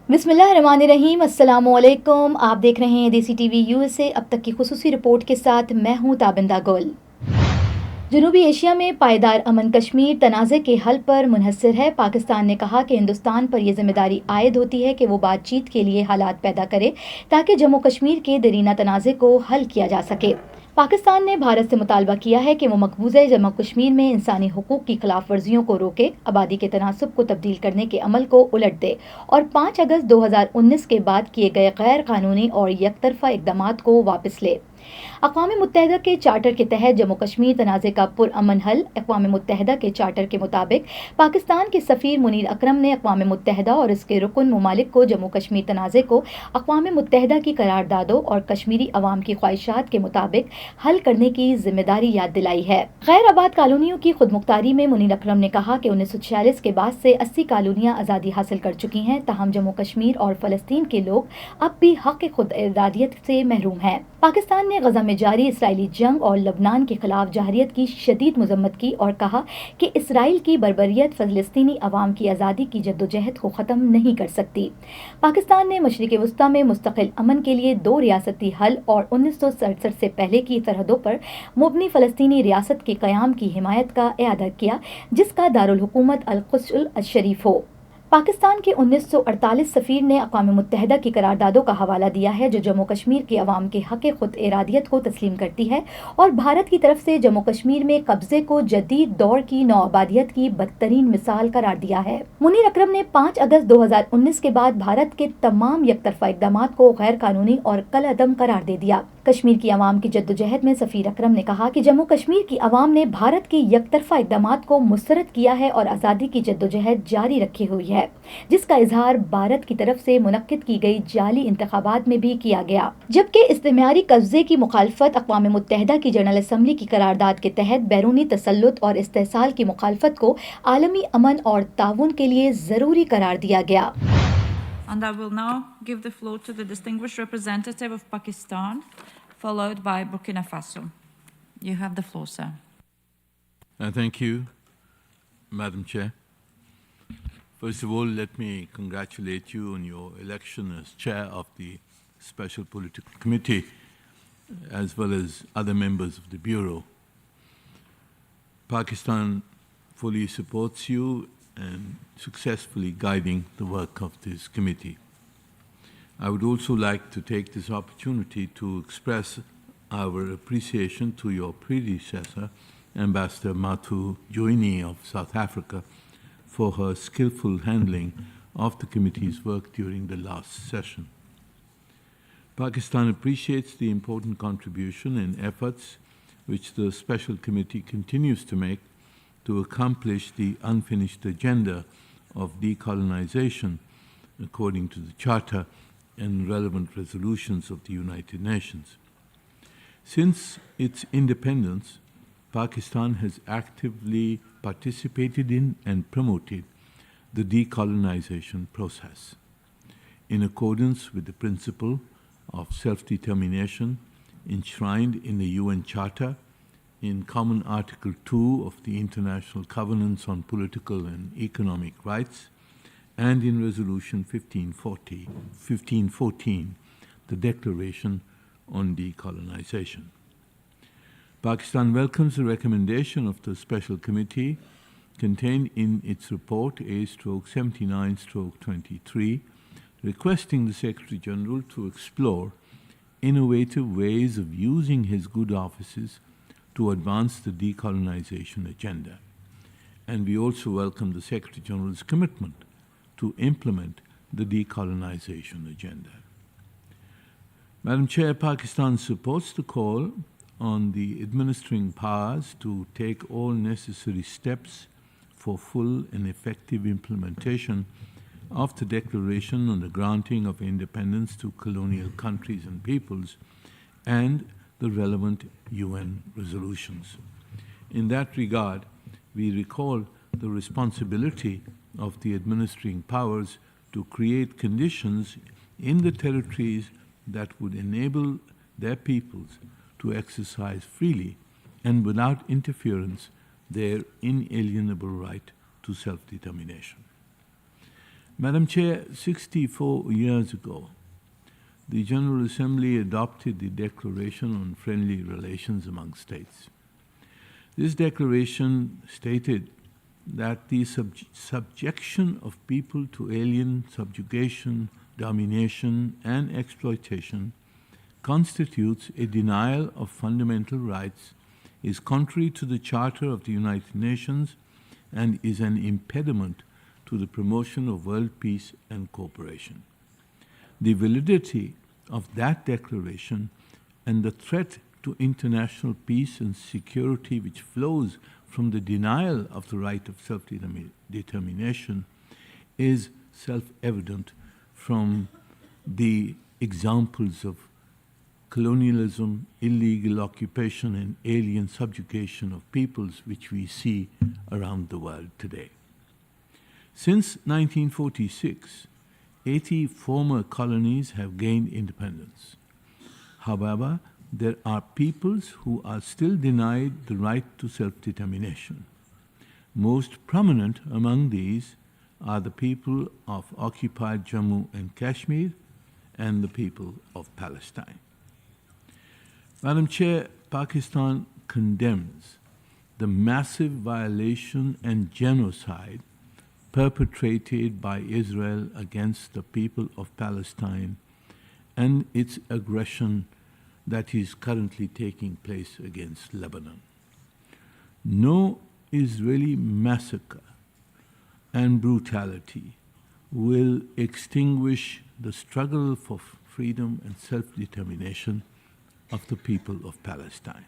बिस्मिल्लाहिर्रहमानिर्रहीम, अस्सलामुअलैकुम। आप देख रहे हैं देसी टीवी यूएसए। अब तक की खुसूसी रिपोर्ट के साथ मैं हूं ताबिंदा गुल। जनूबी एशिया में पायदार अमन कश्मीर तनाज़े के हल पर मुनहसर है। पाकिस्तान ने कहा कि हिंदुस्तान पर यह जिम्मेदारी आयद होती है कि वो बातचीत के लिए हालात पैदा करे ताकि जम्मू कश्मीर के दरीना तनाज़े को हल किया जा सके। पाकिस्तान ने भारत से मुतालबा किया है कि वो मकबूजा जम्मू कश्मीर में इंसानी हुकूक की खिलाफ वर्जियों को रोके, आबादी के तनासब को तब्दील करने के अमल को उलट दे और 5 अगस्त 2019 के बाद किए गए गैर कानूनी और यकतरफा इकदामात को वापस ले। अक़वाम मुत्तहिदा के चार्टर के तहत जम्मू कश्मीर तनाज़े का पुरअमन हल। अक़वाम मुत्तहिदा के चार्टर के मुताबिक पाकिस्तान के सफ़ीर मुनीर अकरम ने अक़वाम मुत्तहिदा और इसके रुकन ममालिक को जम्मू कश्मीर तनाज़े को अक़वाम मुत्तहिदा की करारदादों और कश्मीरी अवाम की ख्वाहिशात के मुताबिक हल करने की जिम्मेदारी याद दिलाई है। गैर आबाद कॉलोनियों की खुदमुख्तारी में मुनीर अकरम ने कहा कि 1946 के बाद से 80 कॉलोनियाँ आज़ादी हासिल कर चुकी हैं, ताहम जम्मू कश्मीर और फ़लस्तीन के लोग अब भी हक़ खुद इरादियत से महरूम हैं। पाकिस्तान ने गजा में जारी इसराइली जंग और लबनान के खिलाफ जहरियत की शदीद मजम्मत की और कहा कि इसराइल की बर्बरियत फ़लस्तीनी अवाम की आज़ादी की जद्दोजहद को ख़त्म नहीं कर सकती। पाकिस्तान ने मशरिक़ वस्ता में मुस्तकिल अमन के लिए 2 रियासती हल और 1967 से पहले की सरहदों पर मुबनी फ़लस्तीनी रियासत के क़याम की हिमायत का इआदा किया, जिसका दारुल हुकूमत अल-कुद्स अल-शरीफ हो। पाकिस्तान के 1948 सफ़ीर ने अक़वाम मुत्तहिदा की करारदादों का हवाला दिया है, जो जम्मू कश्मीर के अवाम के हक़ खुद इरादियत को तस्लीम करती है और भारत की तरफ से जम्मू कश्मीर में कब्जे को जदीद दौर की नौआबादियत की बदतरीन मिसाल करार दिया है। मुनीर अकरम ने 5 अगस्त 2019 के बाद भारत के तमाम यकतरफा इक़दामात को गैर कानूनी और कलअदम करार दे दिया। कश्मीर की अवाम की जद्दोजहद में सफ़ीर अकरम ने कहा कि जम्मू कश्मीर की अवाम ने भारत की यकतरफा इक़दामात को मुस्तरद किया है और आज़ादी की जद्दोजहद जारी रखी हुई है, जिसका इजहार भारत की तरफ से मुनक्किद की गई जाली इंतखाबात में भी किया गया। जबकि इस्तेमारी कब्जे की मुखालफत अक़वाम मुत्तहिदा की जनरल असम्बली की करारदाद के तहत बैरूनी तसल्लुत और इस्तेहसाल की मुखालफत को आलमी अमन और ताउन के लिए ज़रूरी करार दिया गया। And I will now give the floor to the distinguished representative of Pakistan, followed by Burkina Faso. You have the floor, sir. Thank you, Madam Chair. First of all, let me congratulate you on your election as Chair of the Special Political Committee, as well as other members of the Bureau. Pakistan fully supports you and successfully guiding the work of this committee. I would also like to take this opportunity to express our appreciation to your predecessor, Ambassador Munir Akram of South Africa, for her skillful handling of the committee's work during the last session. Pakistan appreciates the important contribution and efforts which the Special Committee continues to make to accomplish the unfinished agenda of decolonization according to the Charter and relevant resolutions of the United Nations. Since its independence, Pakistan has actively participated in and promoted the decolonization process. In accordance with the principle of self-determination enshrined in the UN Charter, in Common Article 2 of the International Covenants on Political and Economic Rights, and in Resolution 1514, the Declaration on Decolonization. Pakistan welcomes the recommendation of the Special Committee contained in its report A/79/23, requesting the Secretary General to explore innovative ways of using his good offices to advance the decolonization agenda. And we also welcome the Secretary General's commitment to implement the decolonization agenda. Madam Chair, Pakistan supports the call on the administering powers to take all necessary steps for full and effective implementation of the Declaration on the Granting of Independence to Colonial Countries and Peoples and the relevant UN resolutions. In that regard, we recall the responsibility of the administering powers to create conditions in the territories that would enable their peoples to exercise freely and without interference their inalienable right to self-determination. Madam Chair, 64 years ago, the General Assembly adopted the Declaration on Friendly Relations among States. This declaration stated that the subjection of people to alien subjugation, domination, and exploitation constitutes a denial of fundamental rights, is contrary to the Charter of the United Nations, and is an impediment to the promotion of world peace and cooperation. The validity of that declaration and the threat to international peace and security which flows from the denial of the right of self-determination is self-evident from the examples of colonialism, illegal occupation, and alien subjugation of peoples which we see around the world today. Since 1946, 80 former colonies have gained independence. However, there are peoples who are still denied the right to self-determination. Most prominent among these are the people of occupied Jammu and Kashmir and the people of Palestine. Madam Chair, Pakistan condemns the massive violation and genocide perpetrated by Israel against the people of Palestine and its aggression that is currently taking place against Lebanon. No Israeli massacre and brutality will extinguish the struggle for freedom and self-determination of the people of Palestine.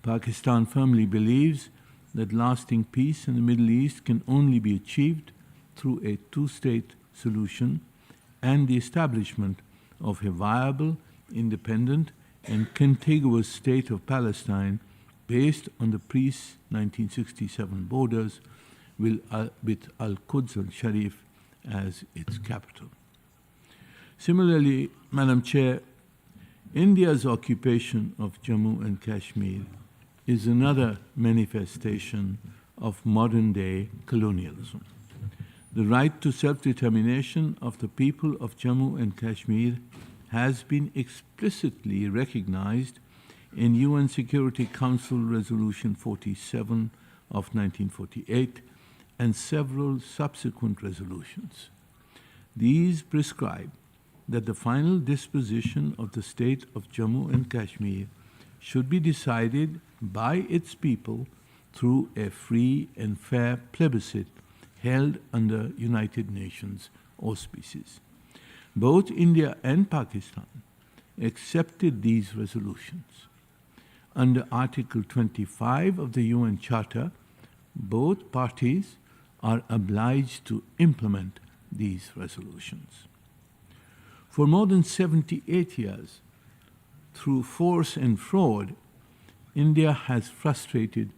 Pakistan firmly believes that lasting peace in the Middle East can only be achieved through a two-state solution and the establishment of a viable, independent, and contiguous state of Palestine based on the pre-1967 borders with Al-Quds al-Sharif as its capital. Similarly, Madam Chair, India's occupation of Jammu and Kashmir is another manifestation of modern-day colonialism. The right to self-determination of the people of Jammu and Kashmir has been explicitly recognized in UN Security Council Resolution 47 of 1948 and several subsequent resolutions. These prescribe that the final disposition of the state of Jammu and Kashmir should be decided by its people through a free and fair plebiscite held under United Nations auspices. Both India and Pakistan accepted these resolutions. Under Article 25 of the UN Charter, both parties are obliged to implement these resolutions. For more than 78 years, through force and fraud, India has frustrated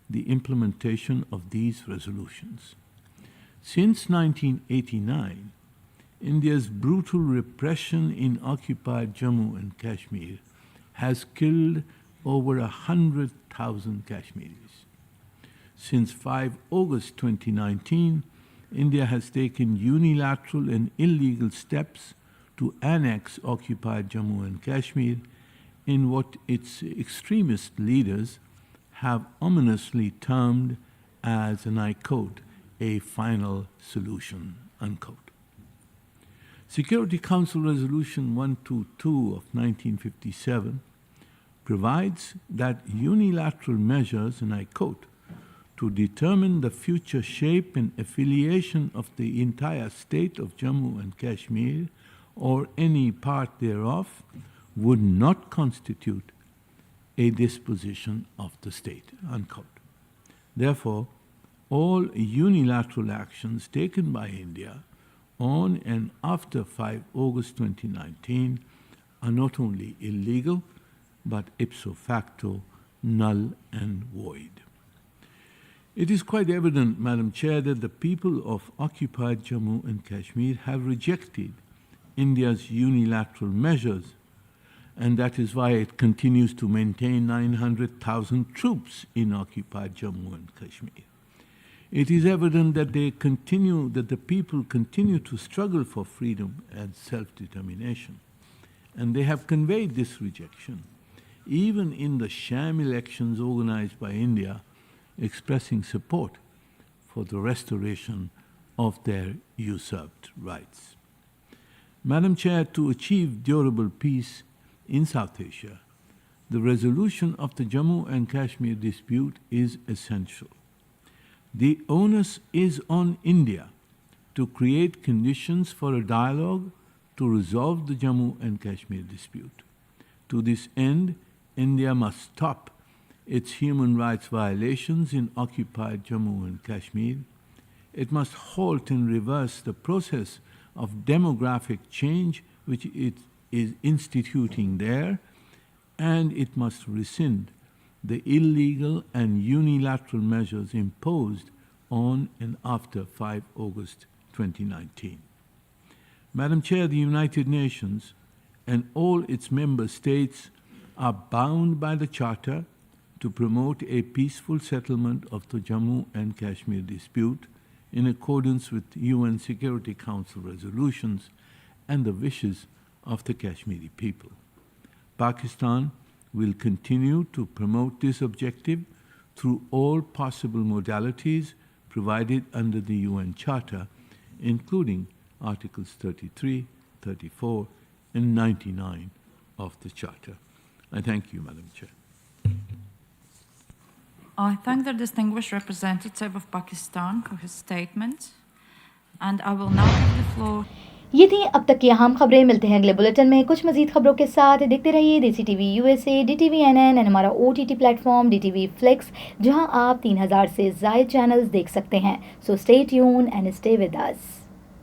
the implementation of these resolutions. Since 1989, India's brutal repression in occupied Jammu and Kashmir has killed over 100,000 Kashmiris. Since 5 August 2019, India has taken unilateral and illegal steps to annex occupied Jammu and Kashmir in what its extremist leaders have ominously termed as, and I quote, a final solution, unquote. Security Council Resolution 122 of 1957 provides that unilateral measures, and I quote, to determine the future shape and affiliation of the entire state of Jammu and Kashmir or any part thereof would not constitute a disposition of the state, unquote. Therefore, all unilateral actions taken by India on and after 5 August 2019 are not only illegal, but ipso facto null and void. It is quite evident, Madam Chair, that the people of occupied Jammu and Kashmir have rejected India's unilateral measures, and that is why it continues to maintain 900,000 troops in occupied Jammu and Kashmir. It is evident that the people continue to struggle for freedom and self-determination. And they have conveyed this rejection, even in the sham elections organized by India, expressing support for the restoration of their usurped rights. Madam Chair, to achieve durable peace in South Asia, the resolution of the Jammu and Kashmir dispute is essential. The onus is on India to create conditions for a dialogue to resolve the Jammu and Kashmir dispute. To this end, India must stop its human rights violations in occupied Jammu and Kashmir. It must halt and reverse the process of demographic change which it is instituting there, and it must rescind the illegal and unilateral measures imposed on and after 5 August 2019. Madam Chair, the United Nations and all its member states are bound by the Charter to promote a peaceful settlement of the Jammu and Kashmir dispute in accordance with UN Security Council resolutions and the wishes of the Kashmiri people. Pakistan will continue to promote this objective through all possible modalities provided under the UN Charter, including Articles 33, 34, and 99 of the Charter. I thank you, Madam Chair. I thank the distinguished representative of Pakistan for his statement, and I will now give the floor. ये थी अब तक की अहम खबरें। मिलते हैं अगले बुलेटिन में कुछ मजीद खबरों के साथ। देखते रहिए देसी TV USA, DTV NN and हमारा OTT प्लेटफॉर्म DTV Flix, जहां आप 3000 से ज़ायद चैनल्स देख सकते हैं। So stay tune and stay with us.